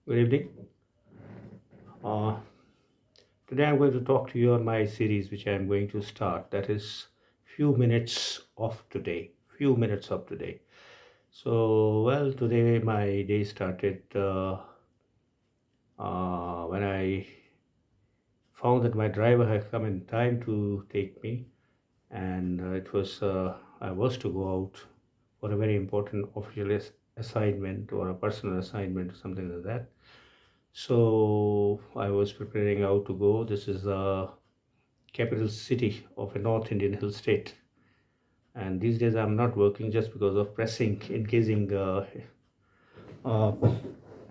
Good evening. Uh, Today I'm going to talk to you on my series, which I'm going to start. That is, few minutes of today. Few minutes of today. Today my day started when I found that my driver had come in time to take me, and I was to go out for a very important official assignment or a personal assignment or something like that. So I was preparing how to go. This is the capital city of a North Indian hill state. And these days I'm not working just because of pressing, increasing uh,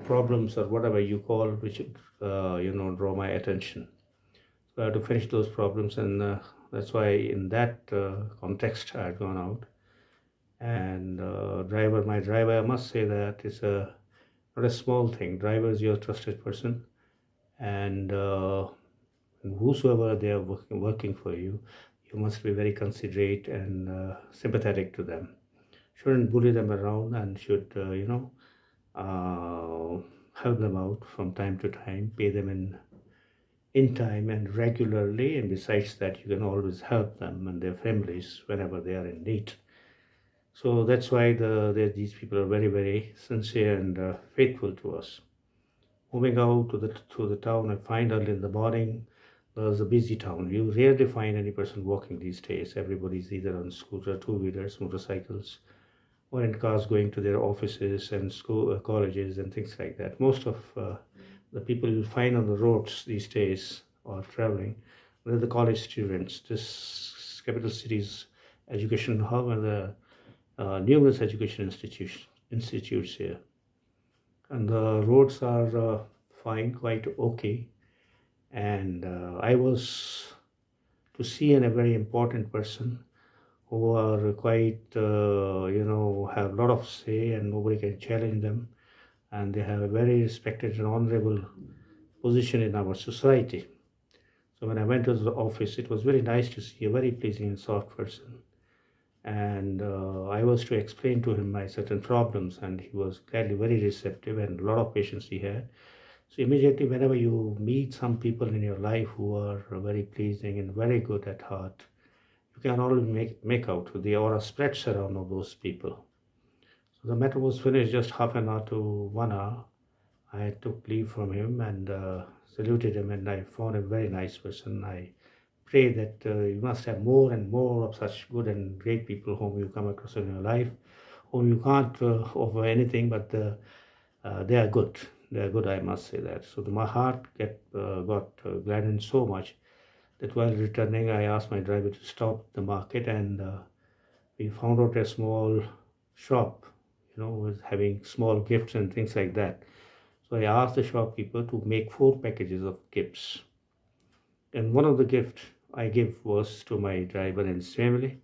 problems or whatever you call, which draw my attention. So I have to finish those problems, and that's why in that context I had gone out. And my driver, I must say that it's a not a small thing. Driver is your trusted person, and whosoever they are working for you, you must be very considerate and sympathetic to them. Shouldn't bully them around, and should help them out from time to time, pay them in time and regularly, and besides that you can always help them and their families whenever they are in need. So that's why these people are very, very sincere and faithful to us. Moving out to the town, I find early in the morning, there's a busy town. You rarely find any person walking these days. Everybody's either on scooter, two-wheelers, motorcycles, or in cars going to their offices and school, colleges, and things like that. Most of the people you find on the roads these days or traveling, they're the college students. This capital city's education hub, and the numerous education institutes here. And the roads are fine, quite okay. And I was to see a very important person who are quite, have a lot of say and nobody can challenge them. And they have a very respected and honorable position in our society. So when I went to the office, it was very nice to see a very pleasing and soft person. And I was to explain to him my certain problems, and he was gladly very receptive, and a lot of patience he had. So immediately, whenever you meet some people in your life who are very pleasing and very good at heart, you can always make out the aura spreads around of those people. So the matter was finished just half an hour to 1 hour. I took leave from him and saluted him, and I found a very nice person. I pray that you must have more and more of such good and great people whom you come across in your life, whom you can't offer anything, but they are good. They are good, I must say that. So my heart got gladdened so much that while returning, I asked my driver to stop at the market, and we found out a small shop, with having small gifts and things like that. So I asked the shopkeeper to make 4 packages of gifts. And one of the gifts I gave was to my driver and his family.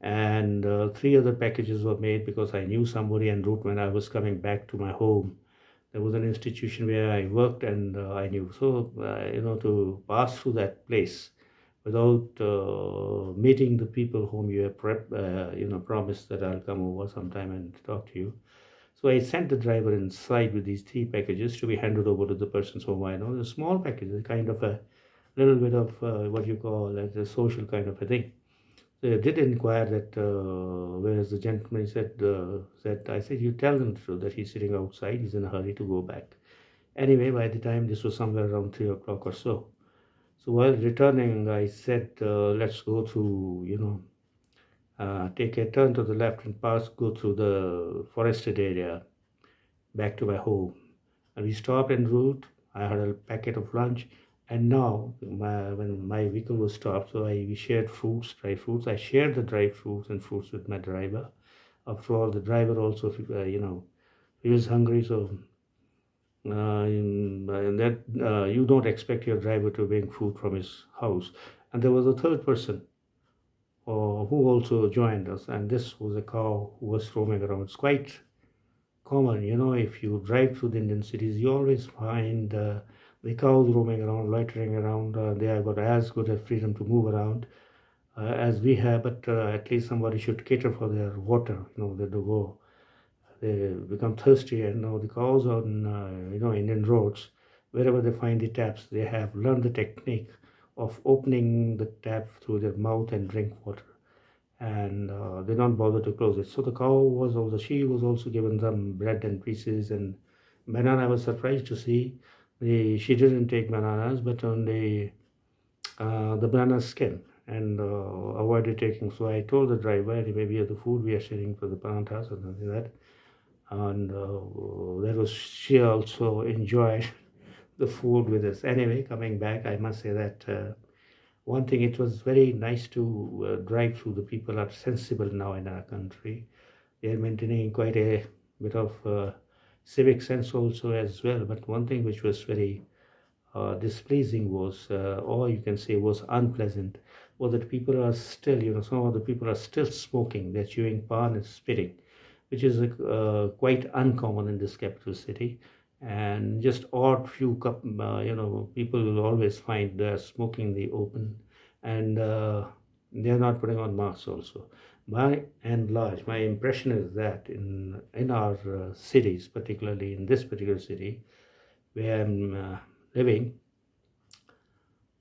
And 3 other packages were made because I knew somebody en route when I was coming back to my home. There was an institution where I worked, and I knew. So, to pass through that place without meeting the people whom you have promised that I'll come over sometime and talk to you. So I sent the driver inside with these 3 packages to be handed over to the persons whom I know. The small packages, kind of a little bit of what you call as a social kind of a thing. So I did inquire that where is the gentleman. He said, I said, you tell them the truth that he's sitting outside, he's in a hurry to go back. Anyway, by the time this was somewhere around 3 o'clock or so. So while returning, I said, let's go through, take a turn to the left and go through the forested area back to my home. And we stopped en route. I had a packet of lunch. And now, when my vehicle was stopped, so we shared dry fruits. I shared the dry fruits and fruits with my driver. After all, the driver also, feels hungry, so you don't expect your driver to bring food from his house. And there was a third person who also joined us, and this was a cow who was roaming around. It's quite common, if you drive through the Indian cities, you always find the cows roaming around, loitering around. They have got as good a freedom to move around as we have, but at least somebody should cater for their water. They do go. they become thirsty, and now the cows on Indian roads, wherever they find the taps, they have learned the technique of opening the tap through their mouth and drink water, and they don't bother to close it. So the cow was also, she was also given some bread and pieces and banana. I was surprised to see she didn't take bananas, but only the banana skin, and avoided taking. So I told the driver, anyway, we have the food, we are sharing for the paranthas or something like that. And that was, she also enjoyed the food with us. Anyway, coming back, I must say that one thing, it was very nice to drive through. The people are sensible now in our country. They are maintaining quite a bit of civic sense also as well. But one thing which was very displeasing was, or you can say was unpleasant, was that people are still, some of the people are still smoking. They're chewing pan and spitting, which is quite uncommon in this capital city. And just odd few people will always find they're smoking in the open, and they're not putting on masks also. By and large, my impression is that in our cities, particularly in this particular city where I'm living,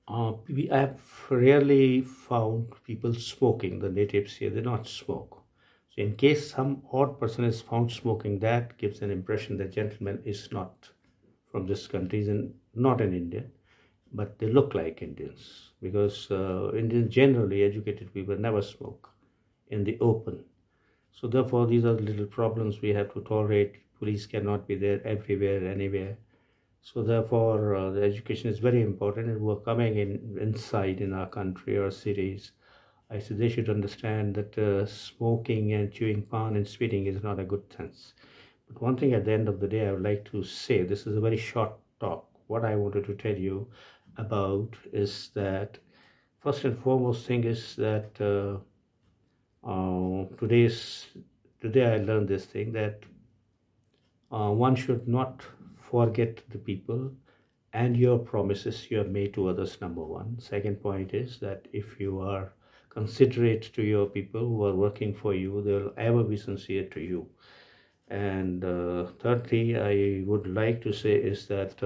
I have rarely found people smoking. The natives here, they not smoke. So in case some odd person is found smoking, that gives an impression that gentleman is not from this country and not an Indian, but they look like Indians, because Indians, generally educated people, never smoke in the open. So therefore, these are the little problems we have to tolerate. Police cannot be there everywhere, anywhere. So therefore, the education is very important, and we're coming inside in our country or cities. I said they should understand that smoking and chewing pan and spitting is not a good sense. But one thing at the end of the day, I would like to say, this is a very short talk. What I wanted to tell you about is that first and foremost thing is that today I learned this thing, that one should not forget the people and your promises you have made to others, number one. Second point is that if you are considerate to your people who are working for you, they will ever be sincere to you. And thirdly, I would like to say is that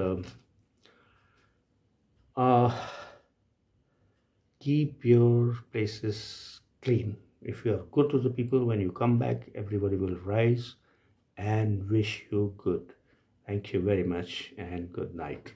keep your places clean. If you are good to the people, when you come back, everybody will rise and wish you good. Thank you very much, and good night.